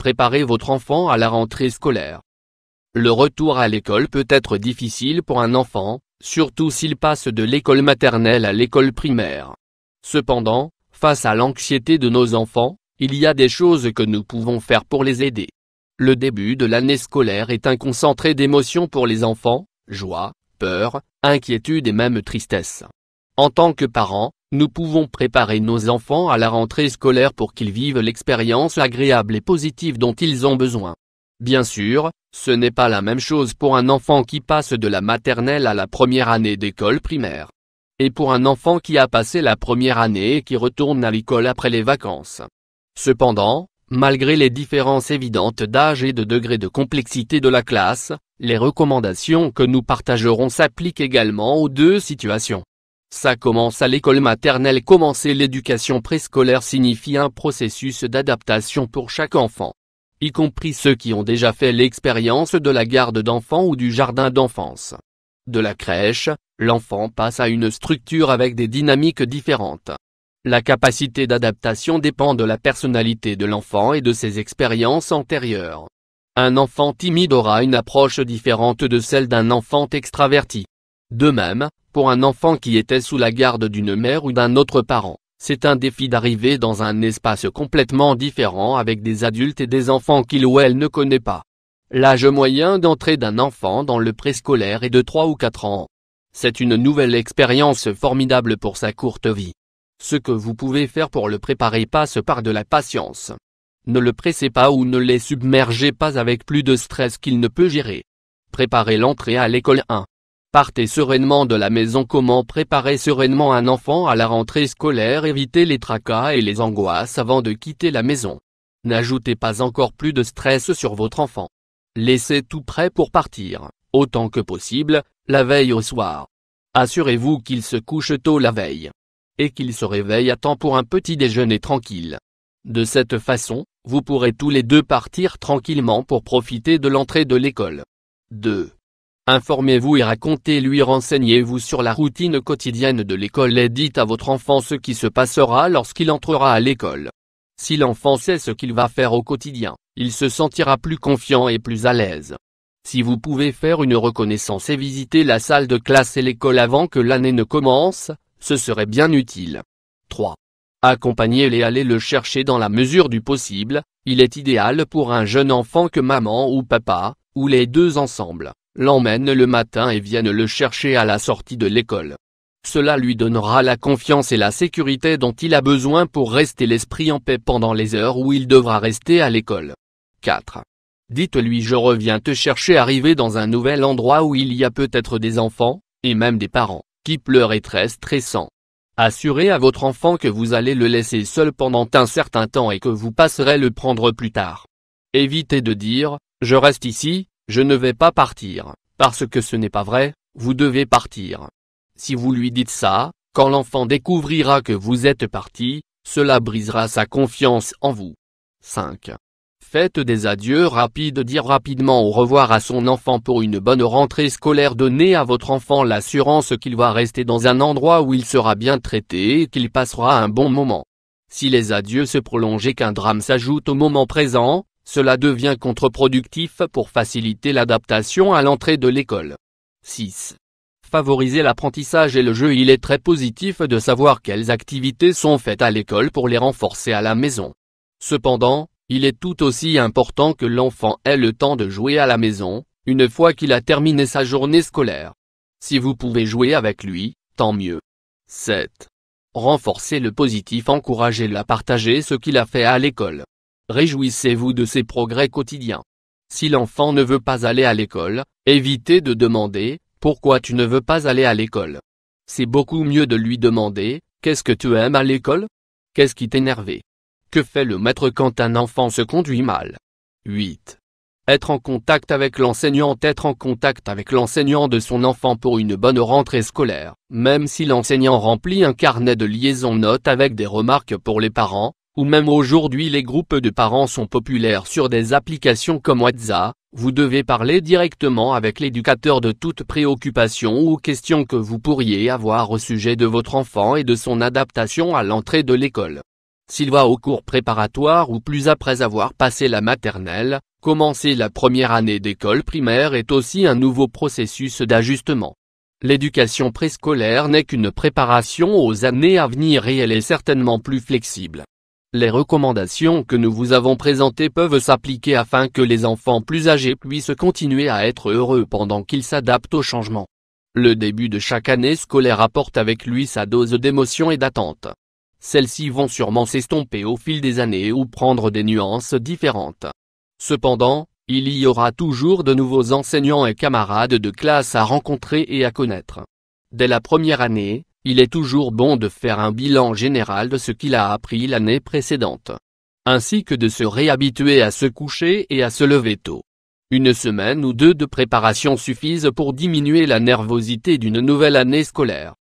Préparez votre enfant à la rentrée scolaire. Le retour à l'école peut être difficile pour un enfant, surtout s'il passe de l'école maternelle à l'école primaire. Cependant, face à l'anxiété de nos enfants, il y a des choses que nous pouvons faire pour les aider. Le début de l'année scolaire est un concentré d'émotions pour les enfants, joie, peur, inquiétude et même tristesse. En tant que parents, nous pouvons préparer nos enfants à la rentrée scolaire pour qu'ils vivent l'expérience agréable et positive dont ils ont besoin. Bien sûr, ce n'est pas la même chose pour un enfant qui passe de la maternelle à la première année d'école primaire. Et pour un enfant qui a passé la première année et qui retourne à l'école après les vacances. Cependant, malgré les différences évidentes d'âge et de degré de complexité de la classe, les recommandations que nous partagerons s'appliquent également aux deux situations. Ça commence à l'école maternelle. Commencer l'éducation préscolaire signifie un processus d'adaptation pour chaque enfant, y compris ceux qui ont déjà fait l'expérience de la garde d'enfants ou du jardin d'enfance. De la crèche, l'enfant passe à une structure avec des dynamiques différentes. La capacité d'adaptation dépend de la personnalité de l'enfant et de ses expériences antérieures. Un enfant timide aura une approche différente de celle d'un enfant extraverti. De même, pour un enfant qui était sous la garde d'une mère ou d'un autre parent, c'est un défi d'arriver dans un espace complètement différent avec des adultes et des enfants qu'il ou elle ne connaît pas. L'âge moyen d'entrée d'un enfant dans le préscolaire est de 3 ou 4 ans. C'est une nouvelle expérience formidable pour sa courte vie. Ce que vous pouvez faire pour le préparer passe par de la patience. Ne le pressez pas ou ne les submergez pas avec plus de stress qu'il ne peut gérer. Préparez l'entrée à l'école 1. Partez sereinement de la maison. Comment préparer sereinement un enfant à la rentrée scolaire? Évitez les tracas et les angoisses avant de quitter la maison. N'ajoutez pas encore plus de stress sur votre enfant. Laissez tout prêt pour partir, autant que possible, la veille au soir. Assurez-vous qu'il se couche tôt la veille. Et qu'il se réveille à temps pour un petit déjeuner tranquille. De cette façon, vous pourrez tous les deux partir tranquillement pour profiter de l'entrée de l'école. 2. Informez-vous et racontez-lui. Renseignez-vous sur la routine quotidienne de l'école et dites à votre enfant ce qui se passera lorsqu'il entrera à l'école. Si l'enfant sait ce qu'il va faire au quotidien, il se sentira plus confiant et plus à l'aise. Si vous pouvez faire une reconnaissance et visiter la salle de classe et l'école avant que l'année ne commence, ce serait bien utile. 3. Accompagnez-le et allez le chercher dans la mesure du possible. Il est idéal pour un jeune enfant que maman ou papa, ou les deux ensemble, l'emmènent le matin et viennent le chercher à la sortie de l'école. Cela lui donnera la confiance et la sécurité dont il a besoin pour rester l'esprit en paix pendant les heures où il devra rester à l'école. 4. Dites-lui: je reviens te chercher. Arrivé dans un nouvel endroit où il y a peut-être des enfants, et même des parents, qui pleurent et très stressant. Assurez à votre enfant que vous allez le laisser seul pendant un certain temps et que vous passerez le prendre plus tard. Évitez de dire: je reste ici, je ne vais pas partir, parce que ce n'est pas vrai, vous devez partir. Si vous lui dites ça, quand l'enfant découvrira que vous êtes parti, cela brisera sa confiance en vous. 5. Faites des adieux rapides. Dire rapidement au revoir à son enfant pour une bonne rentrée scolaire. Donnez à votre enfant l'assurance qu'il va rester dans un endroit où il sera bien traité et qu'il passera un bon moment. Si les adieux se prolongent et qu'un drame s'ajoute au moment présent, cela devient contre-productif pour faciliter l'adaptation à l'entrée de l'école. 6. Favoriser l'apprentissage et le jeu. Il est très positif de savoir quelles activités sont faites à l'école pour les renforcer à la maison. Cependant, il est tout aussi important que l'enfant ait le temps de jouer à la maison, une fois qu'il a terminé sa journée scolaire. Si vous pouvez jouer avec lui, tant mieux. 7. Renforcez le positif. Encouragez-le à partager ce qu'il a fait à l'école. Réjouissez-vous de ses progrès quotidiens. Si l'enfant ne veut pas aller à l'école, évitez de demander: pourquoi tu ne veux pas aller à l'école? C'est beaucoup mieux de lui demander: qu'est-ce que tu aimes à l'école? Qu'est-ce qui t'énerve? Que fait le maître quand un enfant se conduit mal? 8. Être en contact avec l'enseignant. Être en contact avec l'enseignant de son enfant pour une bonne rentrée scolaire. Même si l'enseignant remplit un carnet de liaison notes avec des remarques pour les parents, ou même aujourd'hui les groupes de parents sont populaires sur des applications comme WhatsApp, vous devez parler directement avec l'éducateur de toute préoccupation ou question que vous pourriez avoir au sujet de votre enfant et de son adaptation à l'entrée de l'école. S'il va au cours préparatoire ou plus après avoir passé la maternelle, commencer la première année d'école primaire est aussi un nouveau processus d'ajustement. L'éducation préscolaire n'est qu'une préparation aux années à venir et elle est certainement plus flexible. Les recommandations que nous vous avons présentées peuvent s'appliquer afin que les enfants plus âgés puissent continuer à être heureux pendant qu'ils s'adaptent au changement. Le début de chaque année scolaire apporte avec lui sa dose d'émotion et d'attente. Celles-ci vont sûrement s'estomper au fil des années ou prendre des nuances différentes. Cependant, il y aura toujours de nouveaux enseignants et camarades de classe à rencontrer et à connaître. Dès la première année, il est toujours bon de faire un bilan général de ce qu'il a appris l'année précédente, ainsi que de se réhabituer à se coucher et à se lever tôt. Une semaine ou deux de préparation suffisent pour diminuer la nervosité d'une nouvelle année scolaire.